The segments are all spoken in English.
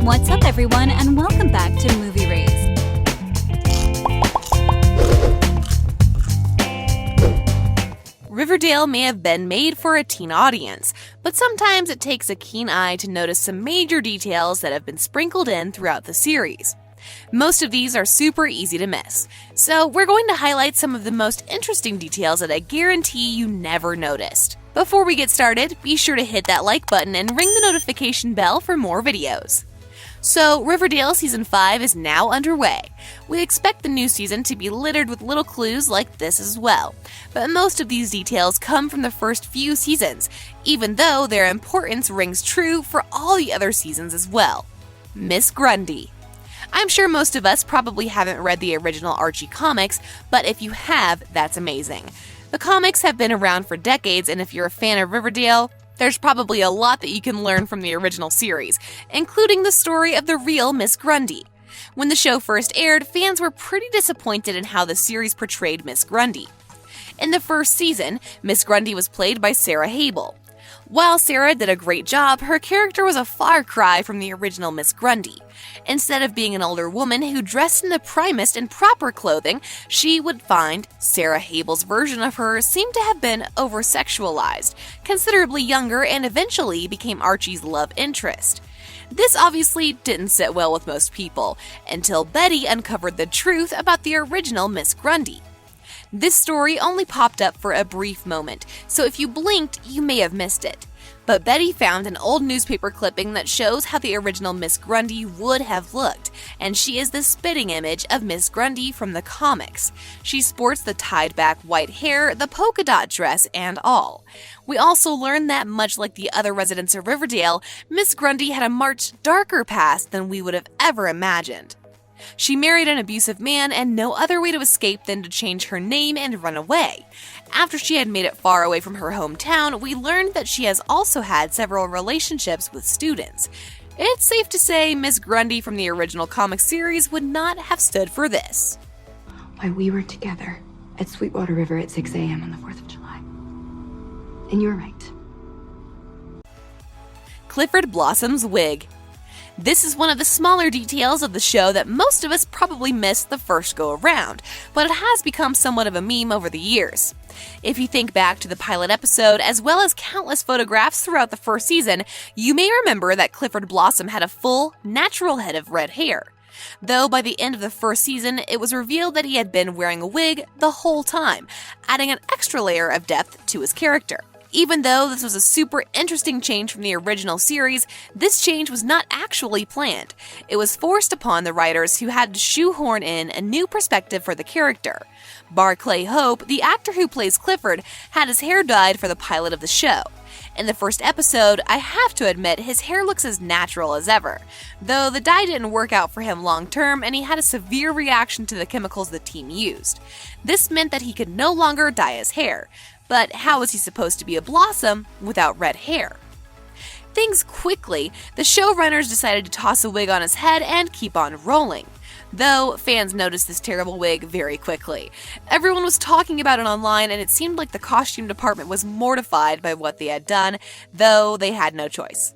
What's up, everyone, and welcome back to Movie Raised. Riverdale may have been made for a teen audience, but sometimes it takes a keen eye to notice some major details that have been sprinkled in throughout the series. Most of these are super easy to miss, so we're going to highlight some of the most interesting details that I guarantee you never noticed. Before we get started, be sure to hit that like button and ring the notification bell for more videos. So, Riverdale Season 5 is now underway. We expect the new season to be littered with little clues like this as well, but most of these details come from the first few seasons, even though their importance rings true for all the other seasons as well. Miss Grundy. I'm sure most of us probably haven't read the original Archie Comics, but if you have, that's amazing. The comics have been around for decades, and if you're a fan of Riverdale, there's probably a lot that you can learn from the original series, including the story of the real Miss Grundy. When the show first aired, fans were pretty disappointed in how the series portrayed Miss Grundy. In the first season, Miss Grundy was played by Sarah Habel. While Sarah did a great job, her character was a far cry from the original Miss Grundy. Instead of being an older woman who dressed in the primest and proper clothing, she would find Sarah Habel's version of her seemed to have been over-sexualized, considerably younger, and eventually became Archie's love interest. This obviously didn't sit well with most people, until Betty uncovered the truth about the original Miss Grundy. This story only popped up for a brief moment, so if you blinked, you may have missed it. But Betty found an old newspaper clipping that shows how the original Miss Grundy would have looked, and she is the spitting image of Miss Grundy from the comics. She sports the tied-back white hair, the polka dot dress, and all. We also learned that, much like the other residents of Riverdale, Miss Grundy had a much darker past than we would have ever imagined. She married an abusive man and no other way to escape than to change her name and run away. After she had made it far away from her hometown, we learned that she has also had several relationships with students. It's safe to say Miss Grundy from the original comic series would not have stood for this. Why, we were together at Sweetwater River at 6 a.m. on the 4th of July. And you were right. Clifford Blossoms Wig. This is one of the smaller details of the show that most of us probably missed the first go-around, but it has become somewhat of a meme over the years. If you think back to the pilot episode, as well as countless photographs throughout the first season, you may remember that Clifford Blossom had a full, natural head of red hair. Though by the end of the first season, it was revealed that he had been wearing a wig the whole time, adding an extra layer of depth to his character. Even though this was a super interesting change from the original series, this change was not actually planned. It was forced upon the writers who had to shoehorn in a new perspective for the character. Barclay Hope, the actor who plays Clifford, had his hair dyed for the pilot of the show. In the first episode, I have to admit his hair looks as natural as ever, though the dye didn't work out for him long term and he had a severe reaction to the chemicals the team used. This meant that he could no longer dye his hair. But how was he supposed to be a Blossom without red hair? Things quickly, the showrunners decided to toss a wig on his head and keep on rolling. Though, fans noticed this terrible wig very quickly. Everyone was talking about it online and it seemed like the costume department was mortified by what they had done, though they had no choice.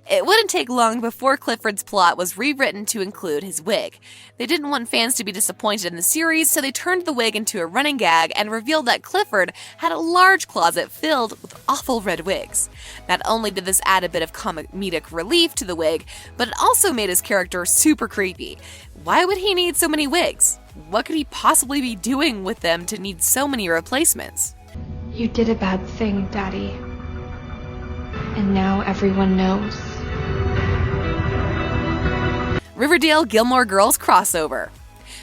It wouldn't take long before Clifford's plot was rewritten to include his wig. They didn't want fans to be disappointed in the series, so they turned the wig into a running gag and revealed that Clifford had a large closet filled with awful red wigs. Not only did this add a bit of comedic relief to the wig, but it also made his character super creepy. Why would he need so many wigs? What could he possibly be doing with them to need so many replacements? You did a bad thing, Daddy. And now everyone knows. Riverdale Gilmore Girls crossover.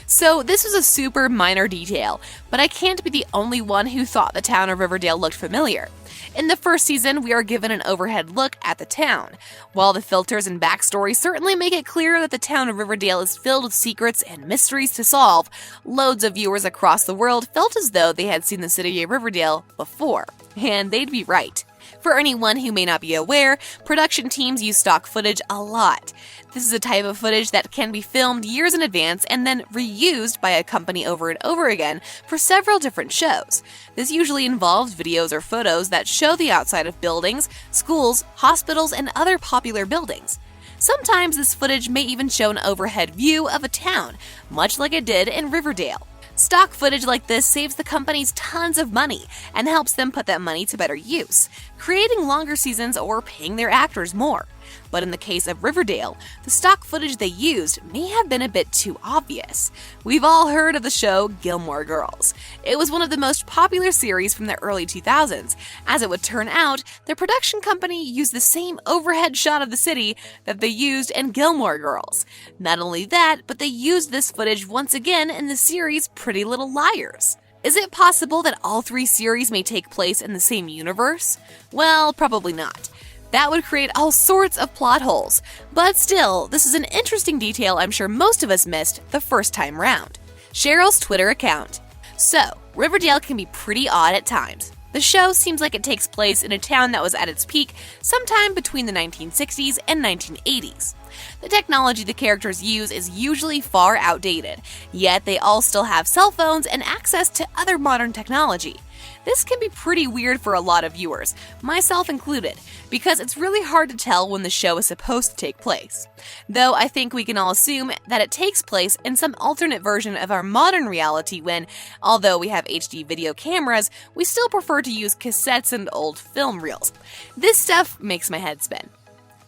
So this was a super minor detail, but I can't be the only one who thought the town of Riverdale looked familiar. In the first season, we are given an overhead look at the town. While the filters and backstory certainly make it clear that the town of Riverdale is filled with secrets and mysteries to solve, loads of viewers across the world felt as though they had seen the city of Riverdale before. And they'd be right. For anyone who may not be aware, production teams use stock footage a lot. This is a type of footage that can be filmed years in advance and then reused by a company over and over again for several different shows. This usually involves videos or photos that show the outside of buildings, schools, hospitals, and other popular buildings. Sometimes this footage may even show an overhead view of a town, much like it did in Riverdale. Stock footage like this saves the companies tons of money and helps them put that money to better use, creating longer seasons or paying their actors more. But in the case of Riverdale, the stock footage they used may have been a bit too obvious. We've all heard of the show Gilmore Girls. It was one of the most popular series from the early 2000s. As it would turn out, the production company used the same overhead shot of the city that they used in Gilmore Girls. Not only that, but they used this footage once again in the series Pretty Little Liars. Is it possible that all 3 series may take place in the same universe? Well, probably not. That would create all sorts of plot holes. But still, this is an interesting detail I'm sure most of us missed the first time round. Cheryl's Twitter account. So, Riverdale can be pretty odd at times. The show seems like it takes place in a town that was at its peak sometime between the 1960s and 1980s. The technology the characters use is usually far outdated, yet they all still have cell phones and access to other modern technology. This can be pretty weird for a lot of viewers, myself included, because it's really hard to tell when the show is supposed to take place. Though I think we can all assume that it takes place in some alternate version of our modern reality when, although we have HD video cameras, we still prefer to use cassettes and old film reels. This stuff makes my head spin.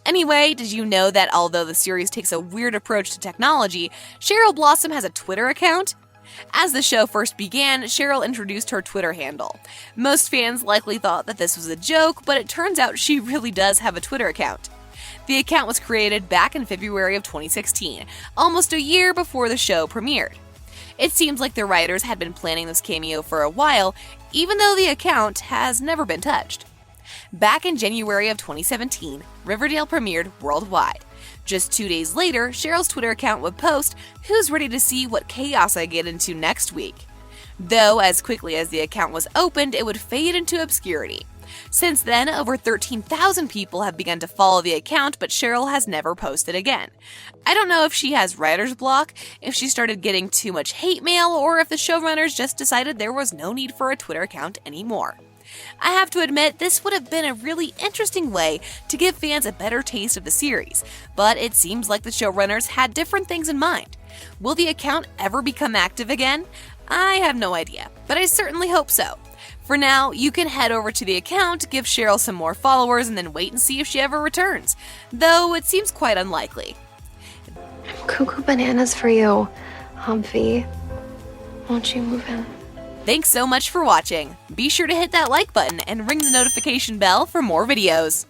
Anyway, did you know that although the series takes a weird approach to technology, Cheryl Blossom has a Twitter account? As the show first began, Cheryl introduced her Twitter handle. Most fans likely thought that this was a joke, but it turns out she really does have a Twitter account. The account was created back in February of 2016, almost a year before the show premiered. It seems like the writers had been planning this cameo for a while, even though the account has never been touched. Back in January of 2017, Riverdale premiered worldwide. Just 2 days later, Cheryl's Twitter account would post, "Who's ready to see what chaos I get into next week?" Though, as quickly as the account was opened, it would fade into obscurity. Since then, over 13,000 people have begun to follow the account, but Cheryl has never posted again. I don't know if she has writer's block, if she started getting too much hate mail, or if the showrunners just decided there was no need for a Twitter account anymore. I have to admit, this would have been a really interesting way to give fans a better taste of the series, but it seems like the showrunners had different things in mind. Will the account ever become active again? I have no idea, but I certainly hope so. For now, you can head over to the account, give Cheryl some more followers, and then wait and see if she ever returns, though it seems quite unlikely. I'm cuckoo bananas for you, Humphrey. Won't you move in? Thanks so much for watching. Be sure to hit that like button and ring the notification bell for more videos.